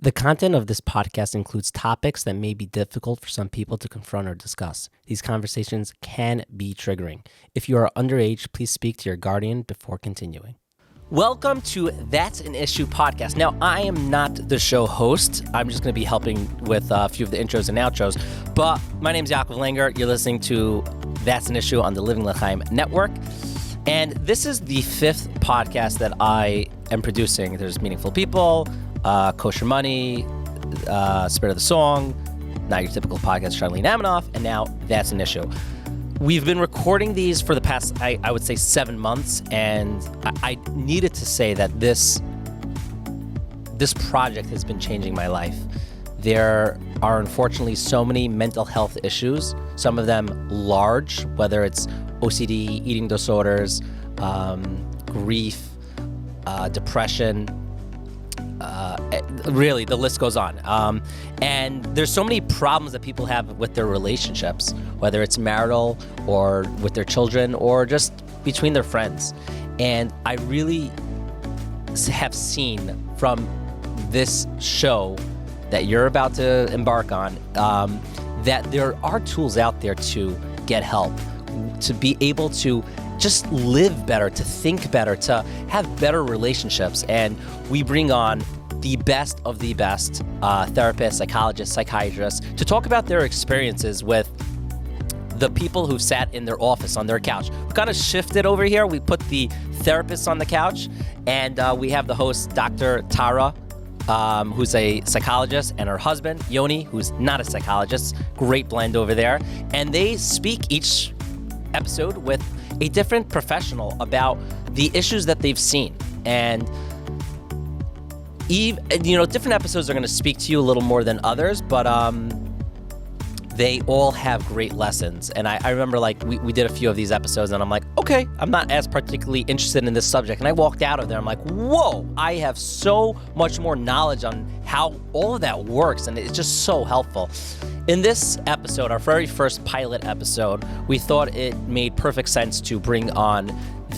The content of this podcast includes topics that may be difficult for some people to confront or discuss. These conversations can be triggering. If you are underage, please speak to your guardian before continuing. Welcome to That's an Issue podcast. Now, I am not the show host. I'm just going to be helping with a few of the intros and outros. But my name is Yaakov Langer. You're listening to That's an Issue on the Living Lchaim network. And this is the fifth podcast that I am producing. There's Meaningful People, Kosher Money, Spirit of the Song, Not Your Typical Podcast, Charlene Amanoff, and now That's an Issue. We've been recording these for the past, I would say, 7 months, and I needed to say that this project has been changing my life. There are unfortunately so many mental health issues, some of them large, whether it's OCD, eating disorders, grief, depression, really, the list goes on. And there's so many problems that people have with their relationships, whether it's marital or with their children or just between their friends. And I really have seen from this show that you're about to embark on that there are tools out there to get help, to be able to just live better, to think better, to have better relationships. And we bring on the best of the best therapists, psychologists, psychiatrists to talk about their experiences with the people who sat in their office on their couch. We kind of shifted over here. We put the therapists on the couch, and we have the host, Dr. Tara, who's a psychologist, and her husband, Yoni, who's not a psychologist. Great blend over there. And they speak each episode with a different professional about the issues that they've seen. And different episodes are going to speak to you a little more than others, but they all have great lessons. And I remember, we did a few of these episodes, and I'm like, okay, I'm not as particularly interested in this subject. And I walked out of there, I'm like, whoa, I have so much more knowledge on how all of that works, and it's just so helpful. In this episode, our very first pilot episode, we thought it made perfect sense to bring on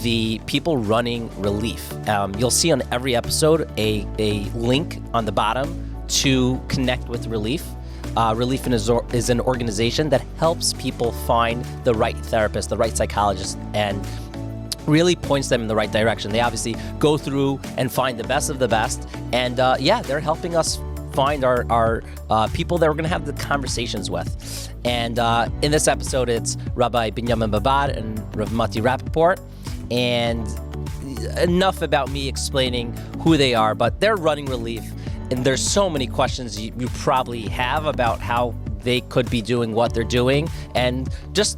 the people running Relief. You'll see on every episode a link on the bottom to connect with Relief. Relief is an organization that helps people find the right therapist, the right psychologist, and really points them in the right direction. They obviously go through and find the best of the best, and they're helping us find our people that we're going to have the conversations with. And in this episode, it's Rabbi Binyomin Babad and Rabbi Motti Rapoport. And enough about me explaining who they are, but they're running Relief. And there's so many questions you probably have about how they could be doing what they're doing. And just,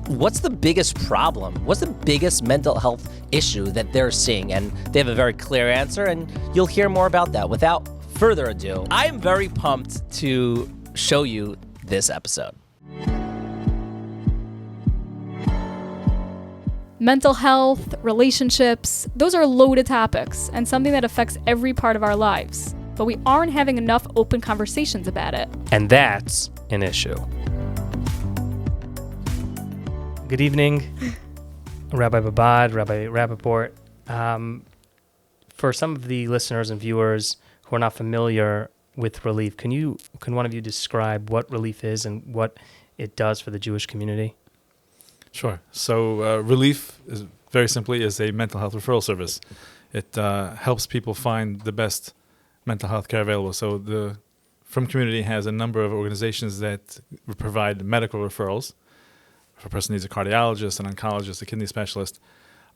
what's the biggest problem? What's the biggest mental health issue that they're seeing? And they have a very clear answer, and you'll hear more about that. Without further ado, I am very pumped to show you this episode. Mental health, relationships, those are loaded topics and something that affects every part of our lives. But we aren't having enough open conversations about it. And that's an issue. Good evening, Rabbi Babad, Rabbi Rapoport. For some of the listeners and viewers who are not familiar with Relief, can one of you describe what Relief is and what it does for the Jewish community? Sure. So Relief, is very simply, is a mental health referral service. It helps people find the best mental health care available. So the From Community has a number of organizations that provide medical referrals. If a person needs a cardiologist, an oncologist, a kidney specialist.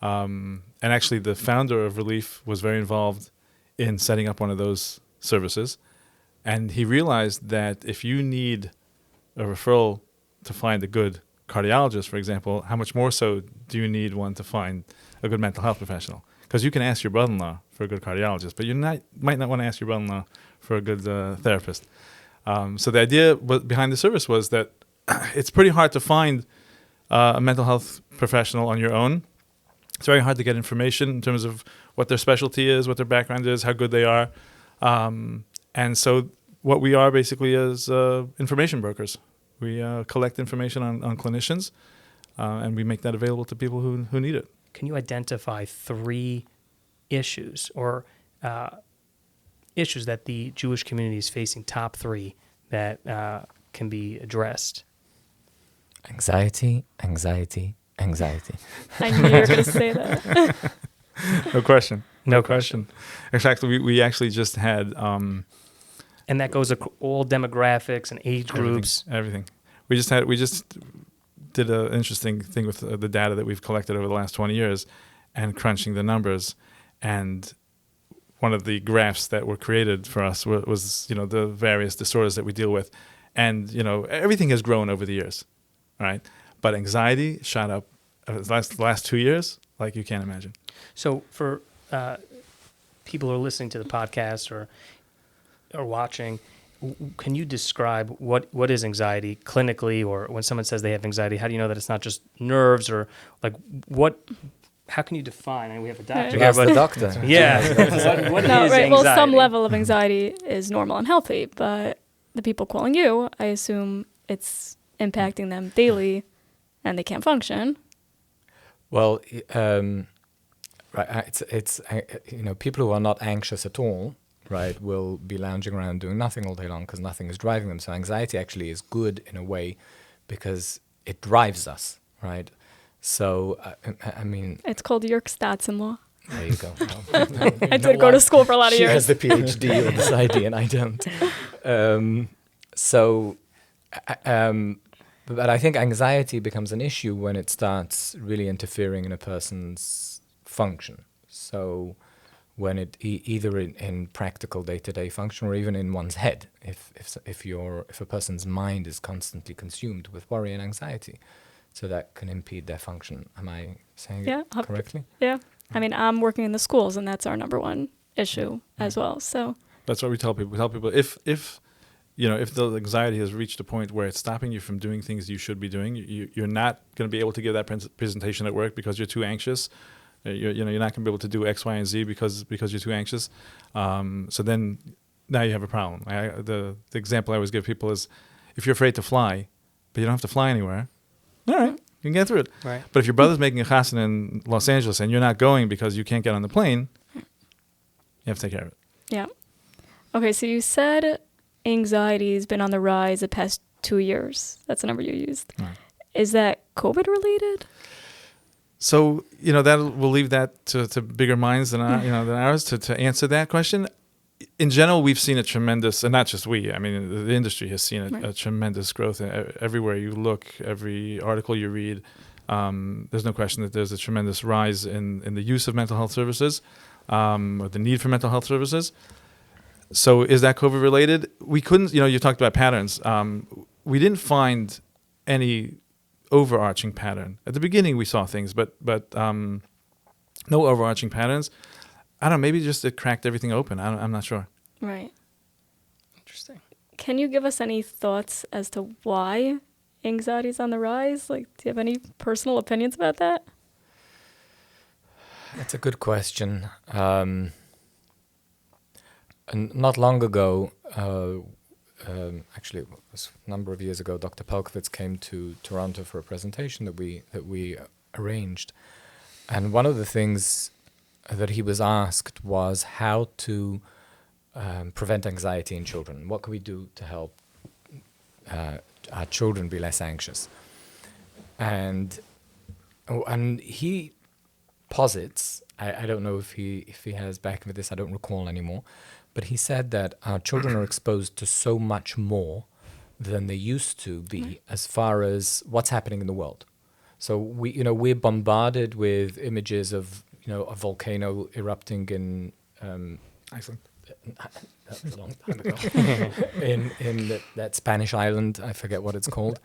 And actually, the founder of Relief was very involved in setting up one of those services. And he realized that if you need a referral to find a good cardiologist, for example, how much more so do you need one to find a good mental health professional? Because you can ask your brother-in-law for a good cardiologist, but you might not want to ask your brother-in-law for a good therapist. So the idea behind the service was that it's pretty hard to find a mental health professional on your own. It's very hard to get information in terms of what their specialty is, what their background is, how good they are. And so what we are basically is information brokers. We collect information on clinicians, and we make that available to people who need it. Can you identify 3 issues or issues that the Jewish community is facing, top 3 that can be addressed? Anxiety, anxiety, anxiety. I knew you were going to say that. No question. No question. In fact, we actually just had And that goes all demographics and age groups. Everything. We just did an interesting thing with the data that we've collected over the last 20 years, and crunching the numbers. And one of the graphs that were created for us was the various disorders that we deal with, and everything has grown over the years, right? But anxiety shot up the last 2 years like you can't imagine. So for people who are listening to the podcast or watching, can you describe what is anxiety clinically, or when someone says they have anxiety, how do you know that it's not just nerves, or like how can you define? I mean, we have a doctor here, Ask but the doctor. yeah, what No, is right. anxiety? Well, some level of anxiety is normal and healthy, but the people calling you, I assume it's impacting them daily, and they can't function. Well, right. It's people who are not anxious at all, right, will be lounging around doing nothing all day long because nothing is driving them. So anxiety actually is good in a way because it drives us, right? So I mean, It's called Yerkes-Dodson law. there you go. I did go to school for a lot of She years. has the PhD on this idea, and I don't. But I think anxiety becomes an issue when it starts really interfering in a person's function. So when it either in practical day-to-day function or even in one's head, if a person's mind is constantly consumed with worry and anxiety, so that can impede their function. Am I saying it correctly? Yeah. I mean, I'm working in the schools, and that's our number one issue as well. So That's what we tell people. We tell people if the anxiety has reached a point where it's stopping you from doing things you should be doing, you're not going to be able to give that presentation at work because you're too anxious. You're not going to be able to do X, Y, and Z because you're too anxious. So then now you have a problem. The example I always give people is if you're afraid to fly, but you don't have to fly anywhere, all right, you can get through it. Right. But if your brother's making a chassan in Los Angeles and you're not going because you can't get on the plane, you have to take care of it. yeah. Okay, so you said anxiety has been on the rise the past 2 years. That's the number you used. Right. Is that COVID related? So we'll leave that to bigger minds than ours to answer that question. In general, we've seen a tremendous, and not just we. I mean, the industry has seen a tremendous growth everywhere you look, every article you read. There's no question that there's a tremendous rise in the use of mental health services, or the need for mental health services. So, is that COVID related? We couldn't. You talked about patterns. We didn't find any overarching pattern. At the beginning we saw things, but no overarching patterns. I don't know, maybe just it cracked everything open. I'm not sure. Right. Interesting. Can you give us any thoughts as to why anxiety is on the rise? Like, do you have any personal opinions about that? That's a good question. And not long ago, actually it was a number of years ago, Dr. Pelkowitz came to Toronto for a presentation that we arranged. And one of the things that he was asked was how to prevent anxiety in children. What can we do to help our children be less anxious? And he posits, I don't know if he has back with this, I don't recall anymore, but he said that our children are exposed to so much more than they used to be as far as what's happening in the world. So we're bombarded with images of a volcano erupting in Iceland. That was a long time ago. in that Spanish island, I forget what it's called,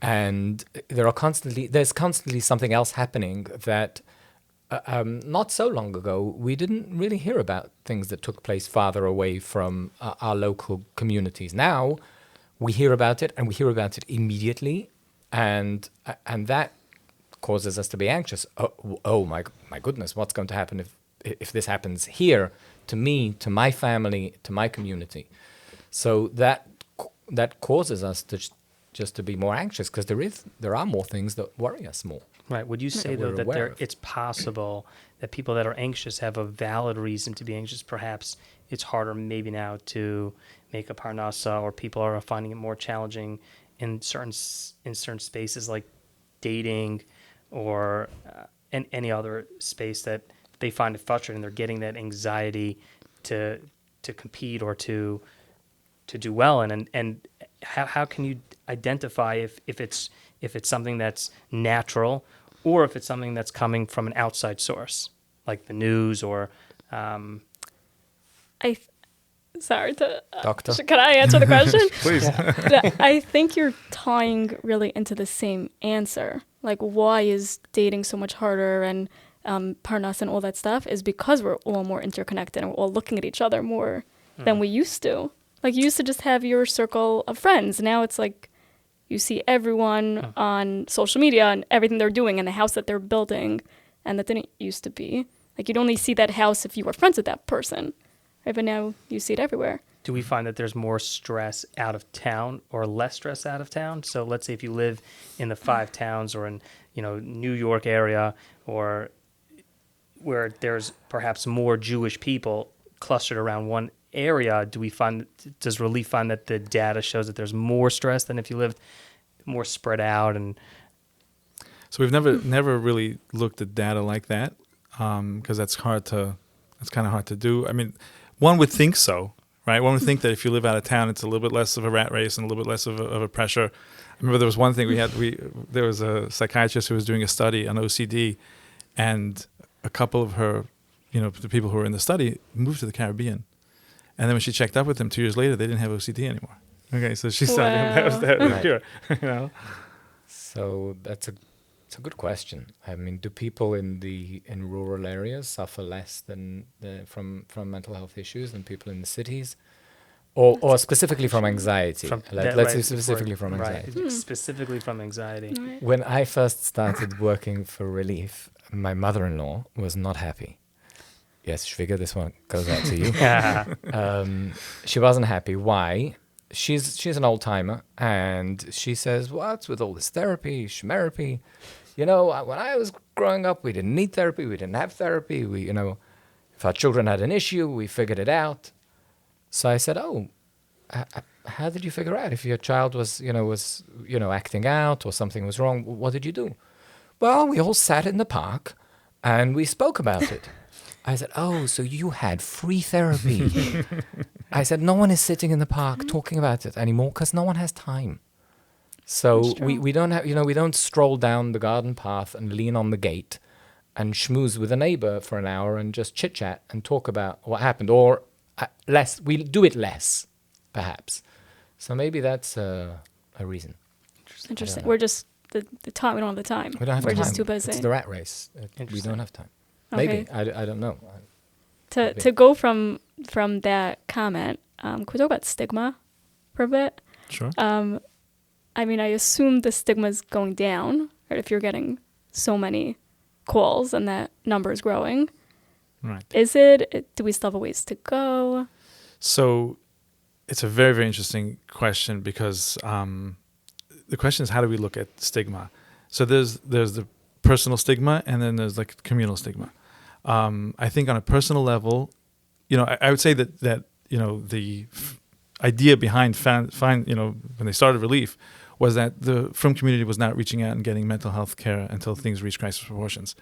and there's constantly something else happening that not so long ago we didn't really hear about things that took place farther away from our local communities. Now we hear about it, and we hear about it immediately, and that causes us to be anxious. Oh my goodness, what's going to happen if this happens here to me, to my family, to my community? So that causes us to just to be more anxious because there are more things that worry us more. Right. Would you say, though, we're that aware of. it's possible that people that are anxious have a valid reason to be anxious? Perhaps it's harder maybe now to make a parnasa, or people are finding it more challenging in certain spaces like dating or any other space that they find it frustrating. They're getting that anxiety to compete or to do well. And how can you identify if it's something that's natural or if it's something that's coming from an outside source, like the news or Sorry to. Doctor? Can I answer the question? Please. I think you're tying really into the same answer. Like, why is dating so much harder and parnas and all that stuff is because we're all more interconnected and we're all looking at each other more than we used to. Like, you used to just have your circle of friends. Now it's like you see everyone on social media and everything they're doing and the house that they're building, and that didn't used to be. Like, you'd only see that house if you were friends with that person. Right? But now you see it everywhere. do we find that there's more stress out of town or less stress out of town? So let's say if you live in the 5 towns or in, New York area, or where there's perhaps more Jewish people clustered around one area, does Relief find that the data shows that there's more stress than if you lived more spread out? And So we've never really looked at data like that, because that's kind of hard to do. I mean, one would think so, right? One would think that if you live out of town, it's a little bit less of a rat race and a little bit less of a pressure. I remember there was one thing there was a psychiatrist who was doing a study on OCD, and a couple of her, the people who were in the study moved to the Caribbean. And then when she checked up with them 2 years later, they didn't have OCD anymore. Okay, so she said that was Right. pure. So it's a good question. I mean, do people in rural areas suffer less from mental health issues than people in the cities, or specifically from anxiety? Let's say specifically from anxiety. Right, specifically from anxiety. Right. When I first started working for Relief, my mother-in-law was not happy. Yes, Schwiger, this one goes out to you. She wasn't happy. Why? She's an old timer, and she says, "What's with all this therapy, schmerapy? When I was growing up, we didn't need therapy. We didn't have therapy. If our children had an issue, we figured it out." So I said, "Oh, how did you figure out if your child was acting out or something was wrong? What did you do?" "Well, we all sat in the park and we spoke about it." I said, "Oh, so you had free therapy." I said, "No one is sitting in the park talking about it anymore because no one has time." So we don't have, we don't stroll down the garden path and lean on the gate and schmooze with a neighbor for an hour and just chit chat and talk about what happened, or less. We do it less, perhaps. So maybe that's a reason. Interesting. We're just the time. We don't have the time. We don't have We're time. just too busy. It's the rat race. We don't have time. Okay. Maybe. I don't know. To go from that comment, could we talk about stigma for a bit? Sure. I assume the stigma is going down, right? If you're getting so many calls and that number is growing. Right. Is it? Do we still have a ways to go? So it's a very, very interesting question, because the question is, how do we look at stigma? So there's the personal stigma, and then there's like communal stigma. I think on a personal level, I would say that the idea behind when they started Relief was that the Frum community was not reaching out and getting mental health care until things reached crisis proportions.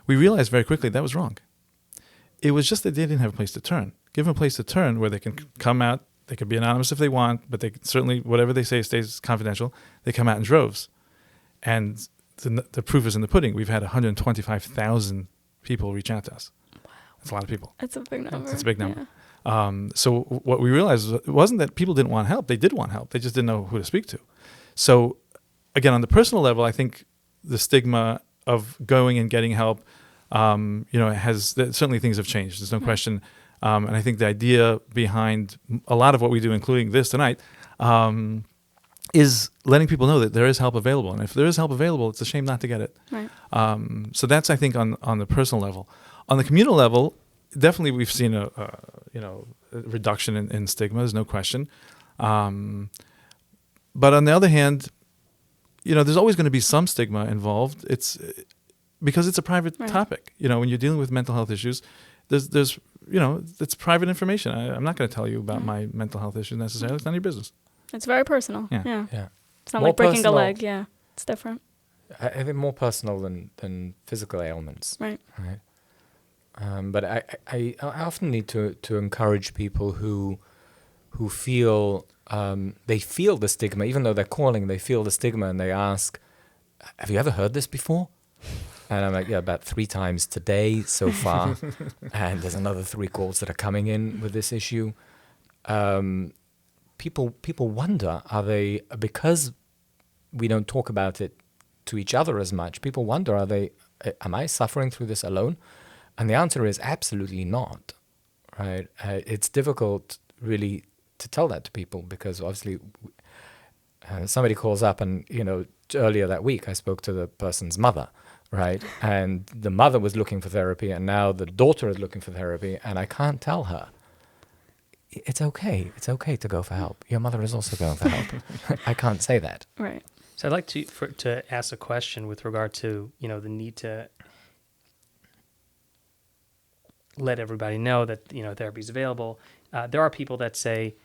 We realized very quickly that was wrong. It was just that they didn't have a place to turn. Give them a place to turn where they can come out. They could be anonymous if they want, but they certainly, whatever they say stays confidential. They come out in droves. And the proof is in the pudding. We've had 125,000 people reach out to us. Wow. That's a lot of people. That's a big number. That's a big number. Yeah. So what we realized wasn't that people didn't want help. They did want help. They just didn't know who to speak to. So again, on the personal level, I think the stigma of going and getting help, certainly things have changed. There's no question. And I think the idea behind a lot of what we do, including this tonight, is letting people know that there is help available. And if there is help available, it's a shame not to get it. Right. So that's, I think, on the personal level. On the communal level, definitely we've seen a reduction in stigma. There's no question. But on the other hand, there's always going to be some stigma involved. It's because it's a private Right. topic. When you're dealing with mental health issues, there's it's private information. I'm not going to tell you about my mental health issues necessarily. It's none of your business. It's very personal. Hmm. Yeah. Yeah. It's not More like breaking personal. a leg. Yeah. It's different. I think more personal than physical ailments. Right. Right. But I often need to encourage people who feel they feel the stigma, even though they're calling, they feel the stigma, and they ask, "Have you ever heard this before?" And I'm like, "Yeah, about 3 times today so far," and there's another 3 calls that are coming in with this issue. People wonder, are they, because we don't talk about it to each other as much? People wonder, am I suffering through this alone? And the answer is absolutely not, right? It's difficult, really, to tell that to people because obviously somebody calls up and, earlier that week I spoke to the person's mother, right? And the mother was looking for therapy and now the daughter is looking for therapy and I can't tell her, it's okay. It's okay to go for help. Your mother is also going for help. I can't say that. Right. So I'd like to ask a question with regard to, the need to let everybody know that, therapy is available. There are people that say,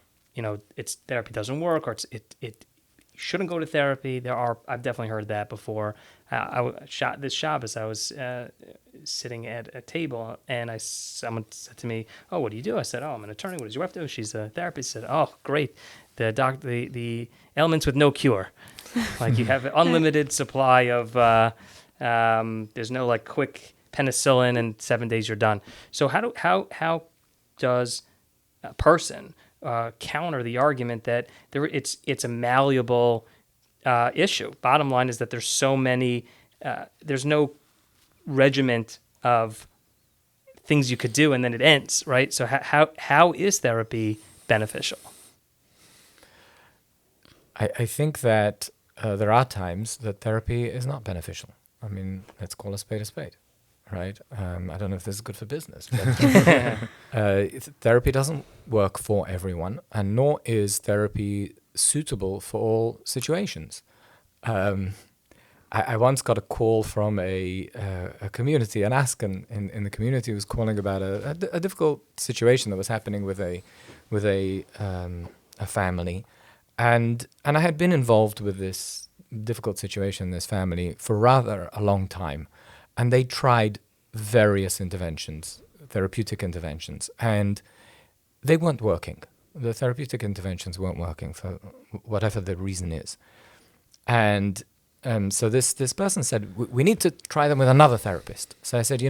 it's therapy doesn't work or it shouldn't go to therapy. I've definitely heard that before. This Shabbos, I was sitting at a table and someone said to me, "Oh, what do you do?" I said, "Oh, I'm an attorney. What does your wife do?" She's a therapist. I said, "Oh, great. The ailments with no cure. Like you have an unlimited supply of, there's no like quick penicillin and 7 days you're done." So how does a person counter the argument that it's a malleable issue? Bottom line is that there's so many, there's no regiment of things you could do and then it ends, right? So how is therapy beneficial? I think that there are times that therapy is not beneficial. I mean, let's call a spade, right? I don't know if this is good for business, but therapy doesn't work for everyone, and nor is therapy suitable for all situations. I once got a call from a community, an Askan in the community was calling about a difficult situation that was happening with a family. And I had been involved with this difficult situation in this family for rather a long time. And they tried various interventions, therapeutic interventions, and they weren't working. The therapeutic interventions weren't working for whatever the reason is. And so this person said, we need to try them with another therapist. So I said,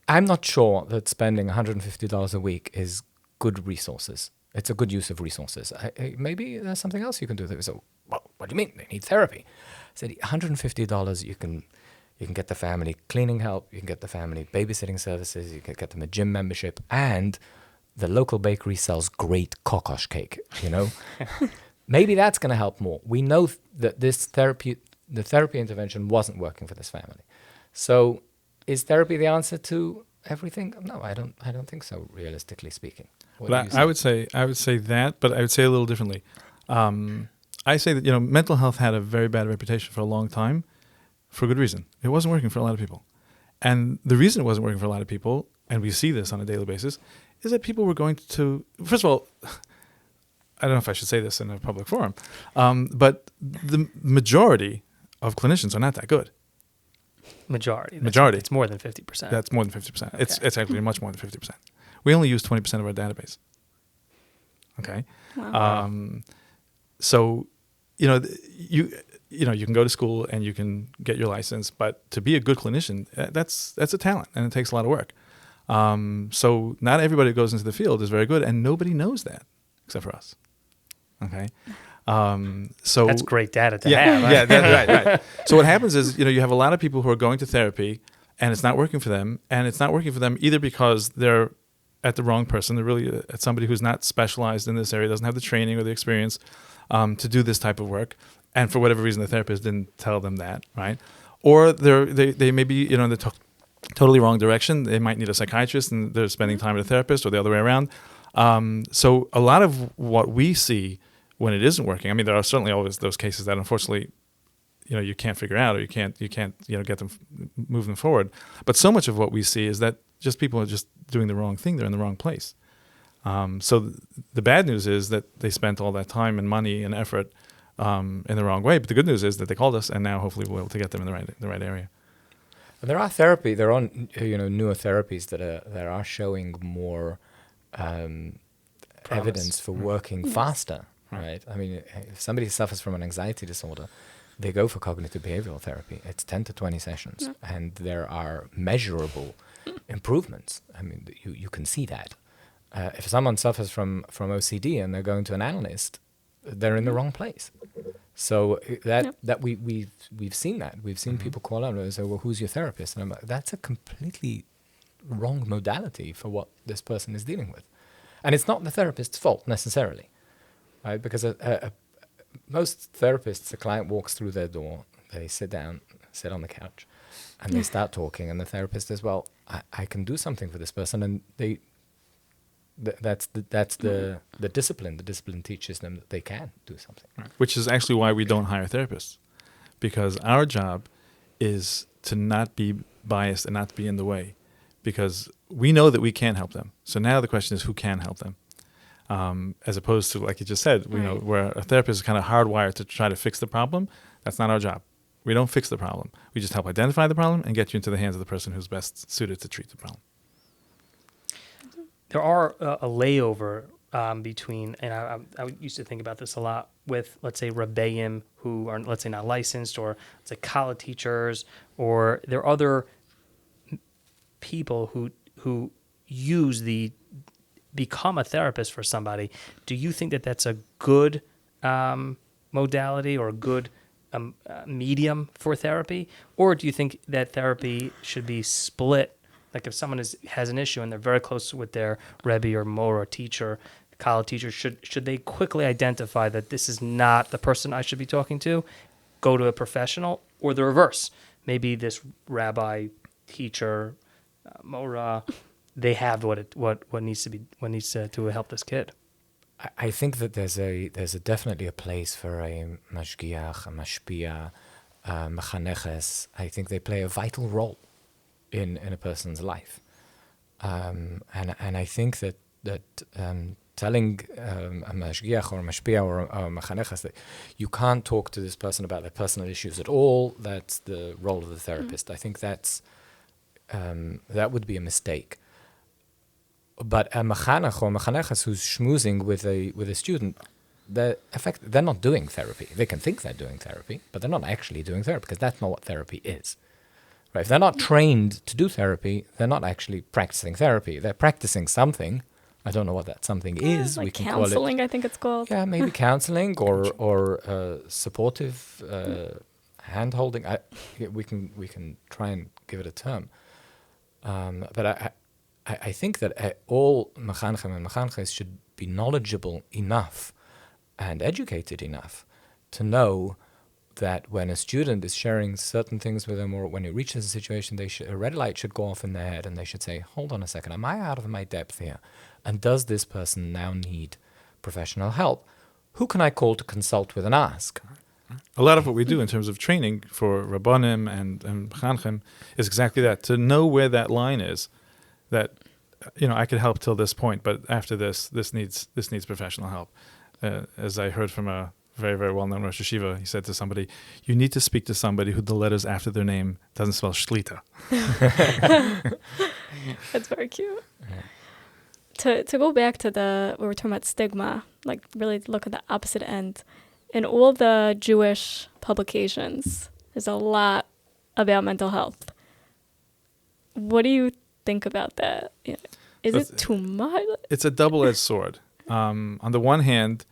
I'm not sure that spending $150 a week is good resources. It's a good use of resources. Maybe there's something else you can do. So, well, what do you mean? They need therapy. I said, $150, you can get the family cleaning help, you can get the family babysitting services, you can get them a gym membership, and the local bakery sells great kokosh cake, Maybe that's going to help more. We know that the therapy intervention wasn't working for this family. So is therapy the answer to everything? No, I don't think so, realistically speaking. But I would say that, but I would say a little differently. I say that mental health had a very bad reputation for a long time, for good reason. It wasn't working for a lot of people, and the reason it wasn't working for a lot of people, and we see this on a daily basis, is that people were going to. First of all, I don't know if I should say this in a public forum, but the majority of clinicians are not that good. Majority. It's more than 50%. That's more than 50%. Okay. It's actually much more than 50%. We only use 20% of our database. Okay. Wow. So, you can go to school and you can get your license, but to be a good clinician, that's a talent and it takes a lot of work. So not everybody who goes into the field is very good, and nobody knows that except for us. Okay. So that's great data to yeah, have. Right? Yeah, right. So what happens is, you have a lot of people who are going to therapy and it's not working for them, and it's not working for them either because they're at the wrong person. They're really at somebody who's not specialized in this area, doesn't have the training or the experience to do this type of work, and for whatever reason the therapist didn't tell them that, right? Or they may be in the totally wrong direction. They might need a psychiatrist and they're spending time with a therapist, or the other way around. So a lot of what we see when it isn't working. I mean, there are certainly always those cases that unfortunately, you can't figure out, or you can't get them, move them forward. But so much of what we see is that just people are just doing the wrong thing. They're in the wrong place. So the bad news is that they spent all that time and money and effort in the wrong way. But the good news is that they called us, and now hopefully we'll be able to get them in the right area. There are newer therapies that are showing more evidence for working faster, right? I mean, if somebody suffers from an anxiety disorder, they go for cognitive behavioral therapy. It's 10 to 20 sessions, and there are measurable improvements. I mean, you can see that. If someone suffers from OCD and they're going to an analyst, they're in the wrong place. So we've seen that. We've seen people call out and say, well, who's your therapist? And I'm like, that's a completely wrong modality for what this person is dealing with. And it's not the therapist's fault necessarily, right? Because most therapists, a client walks through their door, they sit down, sit on the couch, and they start talking, and the therapist says, well, I can do something for this person, and that's the discipline. The discipline teaches them that they can do something. Right. Which is actually why we don't hire therapists, because our job is to not be biased and not be in the way, because we know that we can help them. So now the question is, who can help them? As opposed to, like you just said, where a therapist is kind of hardwired to try to fix the problem. That's not our job. We don't fix the problem. We just help identify the problem and get you into the hands of the person who's best suited to treat the problem. There are a layover between, and I used to think about this a lot with, let's say, Rebbeim who are, let's say, not licensed, or let's say college teachers, or there are other people who become a therapist for somebody. Do you think that that's a good modality or a good medium for therapy? Or do you think that therapy should be split? Like if someone has an issue and they're very close with their Rebbe or Mor or teacher, college teacher, should they quickly identify that this is not the person I should be talking to, go to a professional, or the reverse? Maybe this rabbi, teacher, Mora, they have what needs to help this kid. I think that there's definitely a place for a mashgiach, a mashpia, mechaneches. I think they play a vital role in a person's life, and I think that telling a mashgiach or a mashpia or a mechaneches that you can't talk to this person about their personal issues at all, that's the role of the therapist. I think that would be a mistake. But a mechanech or mechaneches who's schmoozing with a student, they're not doing therapy. They can think they're doing therapy, but they're not actually doing therapy, because that's not what therapy is. Right? If they're not trained to do therapy, they're not actually practicing therapy. They're practicing something. I don't know what that something is. Like we can counseling, call it, I think it's called. Yeah, maybe counseling or supportive hand-holding. We can try and give it a term. But I think that all mechanchem and mechanches should be knowledgeable enough and educated enough to know that when a student is sharing certain things with them, or when it reaches a situation, a red light should go off in their head, and they should say, hold on a second, am I out of my depth here? And does this person now need professional help? Who can I call to consult with and ask? A lot of what we do in terms of training for Rabbanim and Mechanchem is exactly that, to know where that line is, that I could help till this point, but after this needs professional help. As I heard from a very, very well-known Rosh Yeshiva, he said to somebody, you need to speak to somebody who the letters after their name doesn't spell shlita. That's very cute. To go back to we were talking about stigma, like really look at the opposite end. In all the Jewish publications, there's a lot about mental health. What do you think about that? Is it too much? It's a double-edged sword. On the one hand,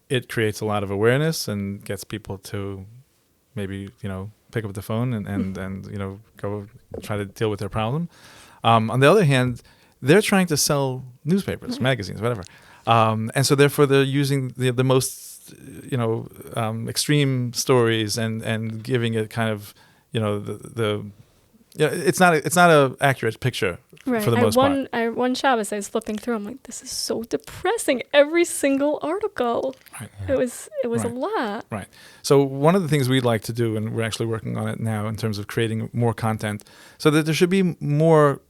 it creates a lot of awareness and gets people to maybe, pick up the phone and go try to deal with their problem. On the other hand, they're trying to sell newspapers, magazines, whatever. And so therefore they're using the most, extreme stories and giving it kind of, it's not a accurate picture for the most part. One Shabbos, I was flipping through. I'm like, this is so depressing. Every single article. Right. It was a Right. lot. Right. So one of the things we'd like to do, and we're actually working on it now in terms of creating more content, so that there should be more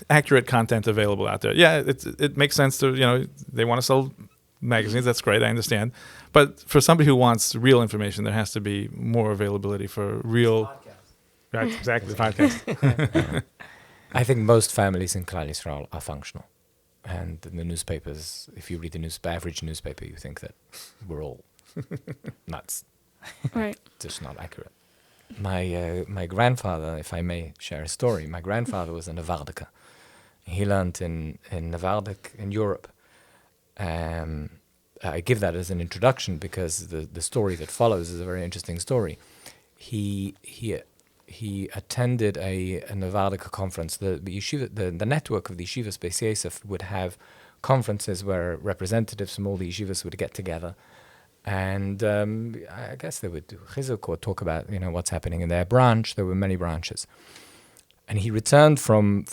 accurate content available out there. Yeah, it makes sense to, they want to sell magazines. That's great. I understand. But for somebody who wants real information, there has to be more availability for real. Right, exactly. Podcast. I think most families in Klal Yisrael are functional. And in the newspapers, if you read the average newspaper, you think that we're all nuts. Right. Just not accurate. My grandfather, if I may share a story, my grandfather was a Nevardika. He learned in Nevardik in Europe. I give that as an introduction because the story that follows is a very interesting story. He attended a Nevardika conference. The yeshiva, the network of the yeshivas Beis Yosef would have conferences where representatives from all the yeshivas would get together, and I guess they would do chizuk or talk about what's happening in their branch. There were many branches, and he returned from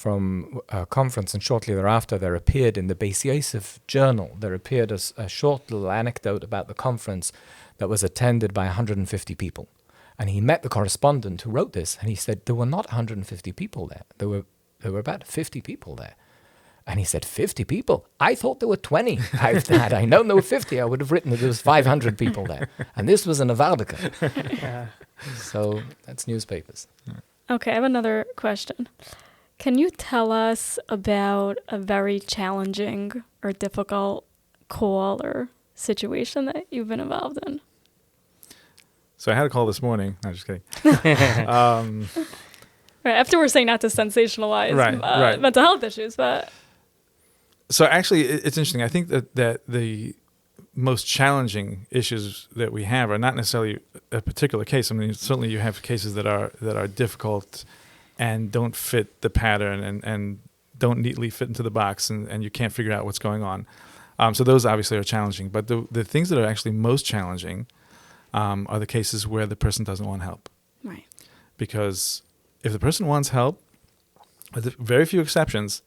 a conference, and shortly thereafter there appeared in the Beis Yosef journal a short little anecdote about the conference that was attended by 150 people. And he met the correspondent who wrote this, and he said there were not 150 people there. There were about 50 people there. And he said, 50 people? I thought there were 20. Had I known there were 50, I would have written that there was 500 people there. And this was a Nevardika. So that's newspapers. Okay, I have another question. Can you tell us about a very challenging or difficult call or situation that you've been involved in? So I had a call this morning. No, just kidding. Right, after we're saying not to sensationalize right. mental health issues, but... So actually, it's interesting. I think that the most challenging issues that we have are not necessarily a particular case. I mean, certainly you have cases that are difficult and don't fit the pattern and don't neatly fit into the box, and you can't figure out what's going on. So those obviously are challenging. But the things that are actually most challenging are the cases where the person doesn't want help. Right. Because if the person wants help, with very few exceptions,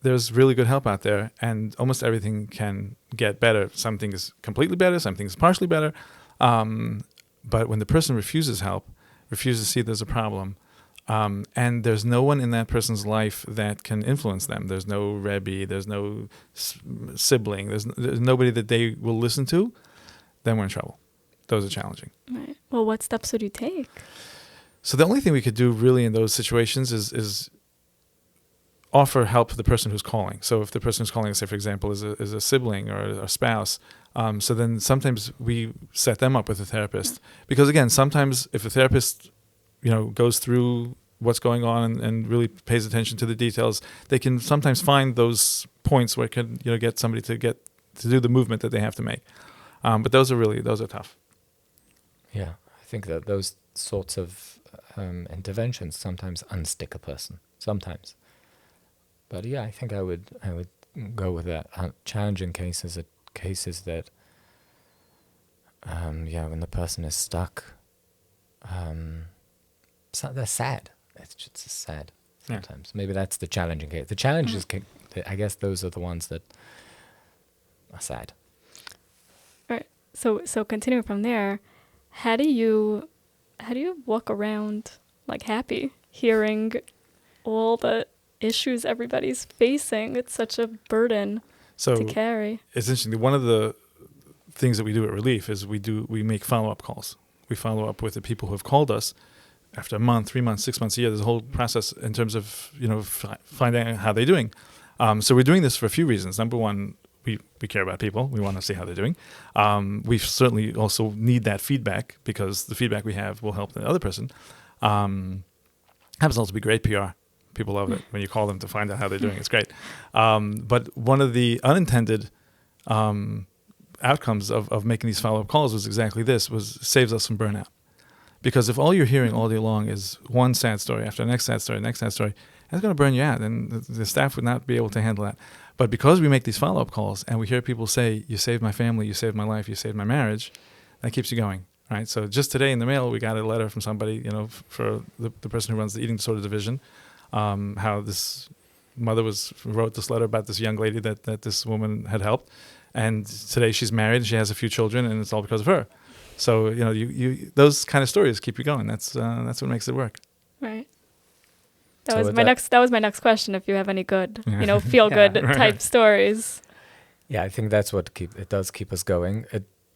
there's really good help out there, and almost everything can get better. Something is completely better, something is partially better. But when the person refuses help, refuses to see there's a problem, and there's no one in that person's life that can influence them. There's no Rebbe, there's no sibling, there's nobody that they will listen to, then we're in trouble. Those are challenging. Right. Well, what steps would you take? So the only thing we could do really in those situations is offer help to the person who's calling. So if the person who's calling, say for example, is a sibling or a spouse, so then sometimes we set them up with a therapist. Because again, sometimes if the therapist, goes through what's going on and really pays attention to the details, they can sometimes find those points where it can get somebody to do the movement that they have to make. But those are tough. Yeah, I think that those sorts of interventions sometimes unstick a person. Sometimes. But yeah, I think I would go with that. Challenging cases are cases that, when the person is stuck, they're sad. It's just sad sometimes. Yeah. Maybe that's the challenging case. The challenges, I guess those are the ones that are sad. Right. So continuing from there, how do you walk around like happy, hearing all the issues everybody's facing? It's such a burden to carry. It's interesting. One of the things that we do at Relief is we make follow-up calls. We follow up with the people who have called us after a month, 3 months, 6 months, a year. There's a whole process in terms of finding out how they're doing. So we're doing this for a few reasons. Number one, we care about people. We want to see how they're doing. We certainly also need that feedback because the feedback we have will help the other person. Happens also to be great PR. People love it when you call them to find out how they're doing. It's great. But one of the unintended outcomes of making these follow-up calls was exactly this, saves us from burnout. Because if all you're hearing all day long is one sad story after the next sad story, that's going to burn you out, and the staff would not be able to handle that. But because we make these follow-up calls and we hear people say, you saved my family, you saved my life, you saved my marriage, that keeps you going. right? So just today in the mail, we got a letter from somebody, for the person who runs the eating disorder division, how this mother wrote this letter about this young lady that this woman had helped, and today she's married and she has a few children, and it's all because of her. So you those kind of stories keep you going. That's what makes it work. Right. So with That was my next question. If you have any good, feel good type stories. Yeah, I think that's what it does keep us going.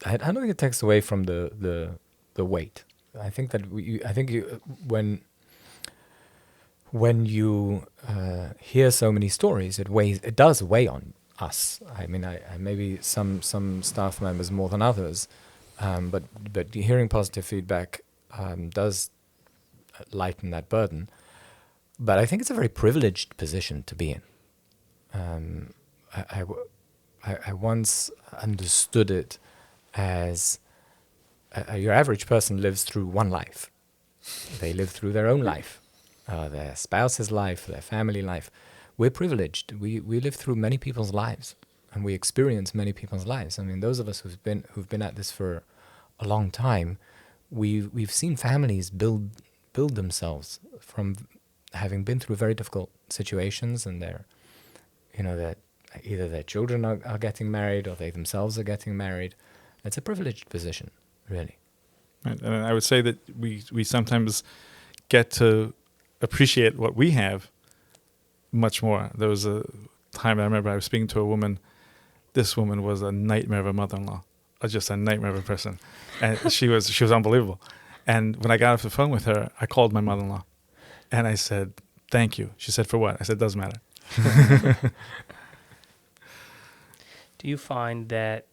I don't think it takes away from the weight. I think that when you hear so many stories, it does weigh on us. I mean, I maybe some staff members more than others, but hearing positive feedback does lighten that burden. But I think it's a very privileged position to be in. I once understood it as your average person lives through one life. They live through their own life, their spouse's life, their family life. We're privileged. We live through many people's lives, and we experience many people's lives. I mean, those of us who've been at this for a long time, we've seen families build themselves from having been through very difficult situations, and that either their children are getting married or they themselves are getting married. It's a privileged position, really. Right. And I would say that we sometimes get to appreciate what we have much more. There was a time I remember I was speaking to a woman. This woman was a nightmare of a mother-in-law, just a nightmare of a person, and she was unbelievable. And when I got off the phone with her, I called my mother-in-law, and I said, "Thank you." She said, "For what?" I said, "Doesn't matter." Do you find that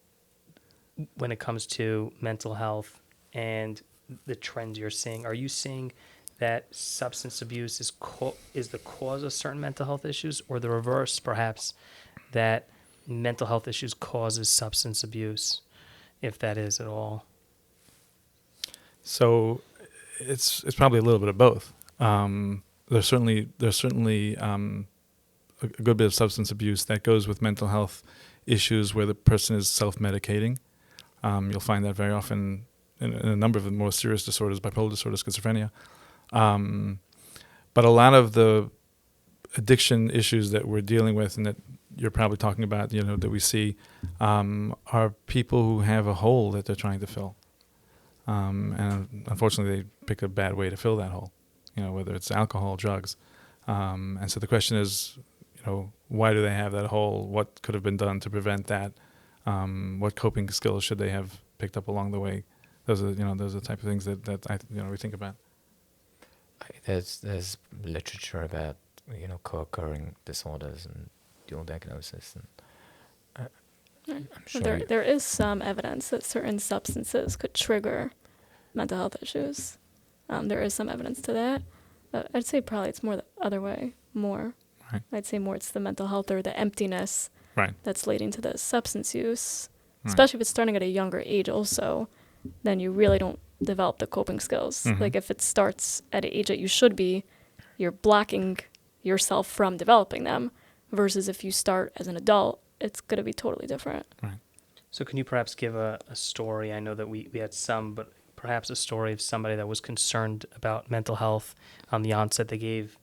when it comes to mental health and the trends you're seeing, are you seeing that substance abuse is the cause of certain mental health issues, or the reverse, perhaps, that mental health issues causes substance abuse, if that is at all? So it's probably a little bit of both. There's certainly a good bit of substance abuse that goes with mental health issues where the person is self-medicating. You'll find that very often in a number of the more serious disorders, bipolar disorder, schizophrenia. But a lot of the addiction issues that we're dealing with and that you're probably talking about, that we see, are people who have a hole that they're trying to fill. And unfortunately, they pick a bad way to fill that hole, whether it's alcohol, drugs. And so the question is, why do they have that hole? What could have been done to prevent that? What coping skills should they have picked up along the way? Those are the type of things that we think about. There's literature about co-occurring disorders and dual diagnosis, and I'm sure there is some evidence that certain substances could trigger mental health issues. There is some evidence to that. I'd say probably it's more the other way. More. Right. I'd say more it's the mental health or the emptiness Right. that's leading to the substance use. Right. Especially if it's starting at a younger age also, then you really don't develop the coping skills. Mm-hmm. Like if it starts at an age that you should be, you're blocking yourself from developing them, versus if you start as an adult, it's going to be totally different. Right. So can you perhaps give a story? I know that we had some, but perhaps a story of somebody that was concerned about mental health on the onset. They gave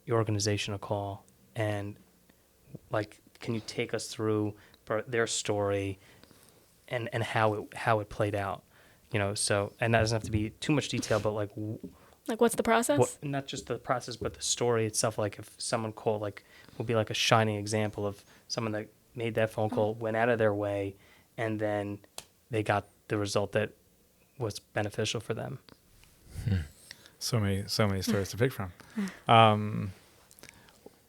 your organization a call, and can you take us through their story and how it played out? So, and that doesn't have to be too much detail, but like what's the process? Not just the process, but the story itself. Like if someone called, will be like a shining example of someone that made that phone call, went out of their way, and then they got the result that was beneficial for them. So many stories to pick from.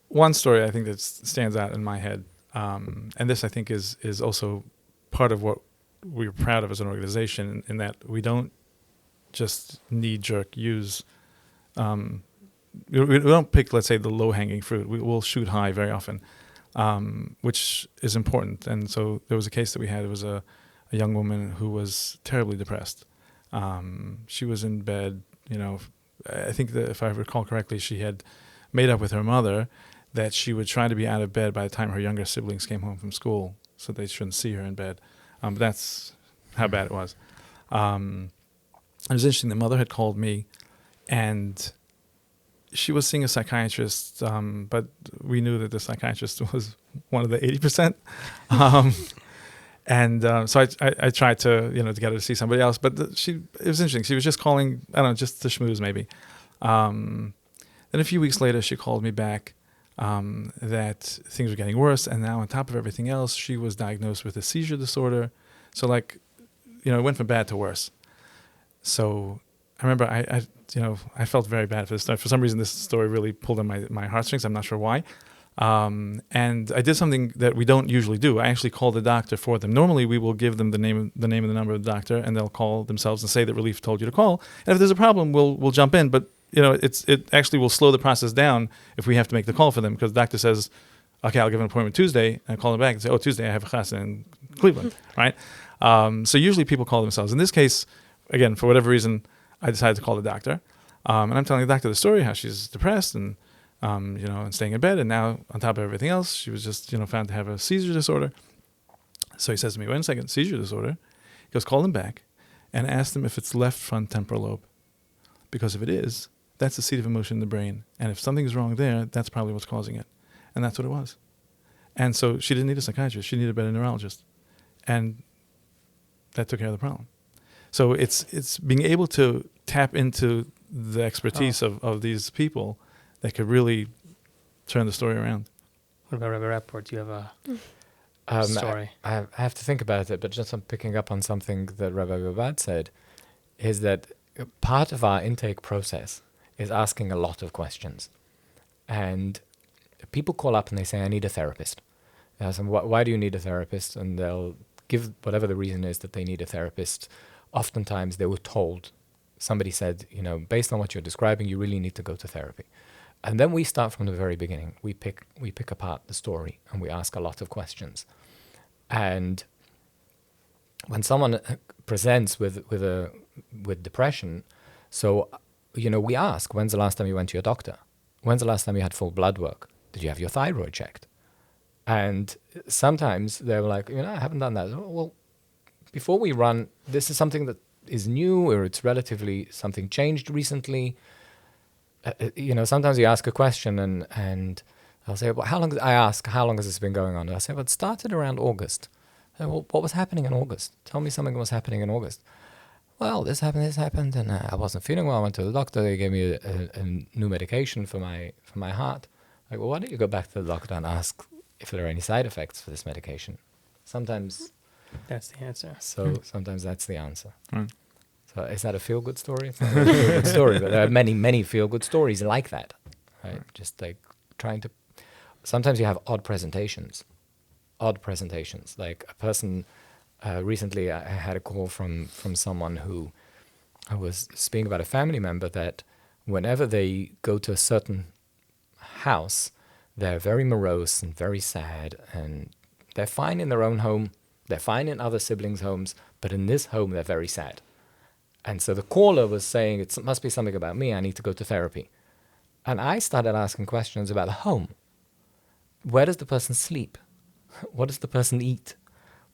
One story I think that stands out in my head, and this I think is also part of what we're proud of as an organization, in that we don't just knee-jerk use. We don't pick, let's say, the low-hanging fruit. We will shoot high very often, which is important. And so there was a case that we had. It was a young woman who was terribly depressed. She was in bed. I think that if I recall correctly, she had made up with her mother that she would try to be out of bed by the time her younger siblings came home from school, so they shouldn't see her in bed. But that's how bad it was. it was interesting. The mother had called me, and she was seeing a psychiatrist, but we knew that the psychiatrist was one of the 80%. So I tried to, to get her to see somebody else, but it was interesting. She was just calling, I don't know, just to schmooze maybe. Then a few weeks later, she called me back that things were getting worse, and now on top of everything else, she was diagnosed with a seizure disorder. So it went from bad to worse. So I remember I felt very bad for this story. For some reason, this story really pulled on my heartstrings. I'm not sure why. And I did something that we don't usually do. I actually called the doctor for them. Normally, we will give them the name and the number of the doctor, and they'll call themselves and say that Relief told you to call. And if there's a problem, we'll jump in. But it actually will slow the process down if we have to make the call for them, because the doctor says, "Okay, I'll give an appointment Tuesday," and I call them back and say, "Oh, Tuesday I have a chasna in Cleveland," right? So usually people call themselves. In this case, again, for whatever reason, I decided to call the doctor, and I'm telling the doctor the story, how she's depressed and and staying in bed, and now on top of everything else, she was just found to have a seizure disorder. So he says to me, "Wait a second, seizure disorder?" He goes, "Call them back and ask them if it's left front temporal lobe, because if it is, that's the seat of emotion in the brain, and if something's wrong there, that's probably what's causing it." And that's what it was. And so she didn't need a psychiatrist; she needed a better neurologist, and that took care of the problem. So it's being able to tap into the expertise of these people that could really turn the story around. What about Rabbi Rapoport? Do you have a story? I have to think about it, but just picking up on something that Rabbi Babad said, is that part of our intake process is asking a lot of questions. And people call up and they say, "I need a therapist." I ask them, "Why do you need a therapist?" And they'll give whatever the reason is that they need a therapist. Oftentimes they were told, somebody said, based on what you're describing, you really need to go to therapy. And then we start from the very beginning. We pick apart the story and we ask a lot of questions. And when someone presents with depression, so we ask, when's the last time you went to your doctor? When's the last time you had full blood work? Did you have your thyroid checked? And sometimes they're like, I haven't done that. Well, before we run, this is something that is new, or it's relatively something changed recently. Sometimes you ask a question and I'll say, "Well, how long?" I ask, "How long has this been going on?" And I say, "Well, it started around August." I say, "Well, what was happening in August? Tell me something was happening in August." "Well, this happened, and I wasn't feeling well. I went to the doctor. They gave me a new medication for my heart." Like, "Well, why don't you go back to the doctor and ask if there are any side effects for this medication?" Sometimes That's the answer. So sometimes that's the answer. Mm. So is that a feel-good story? It's not a feel-good story, but there are many, many feel-good stories like that, right? Just like trying to... Sometimes you have odd presentations. Like a person... recently, I had a call from someone who was speaking about a family member that whenever they go to a certain house, they're very morose and very sad, and they're fine in their own home, they're fine in other siblings' homes, but in this home, they're very sad. And so the caller was saying, it must be something about me, I need to go to therapy. And I started asking questions about the home. Where does the person sleep? What does the person eat?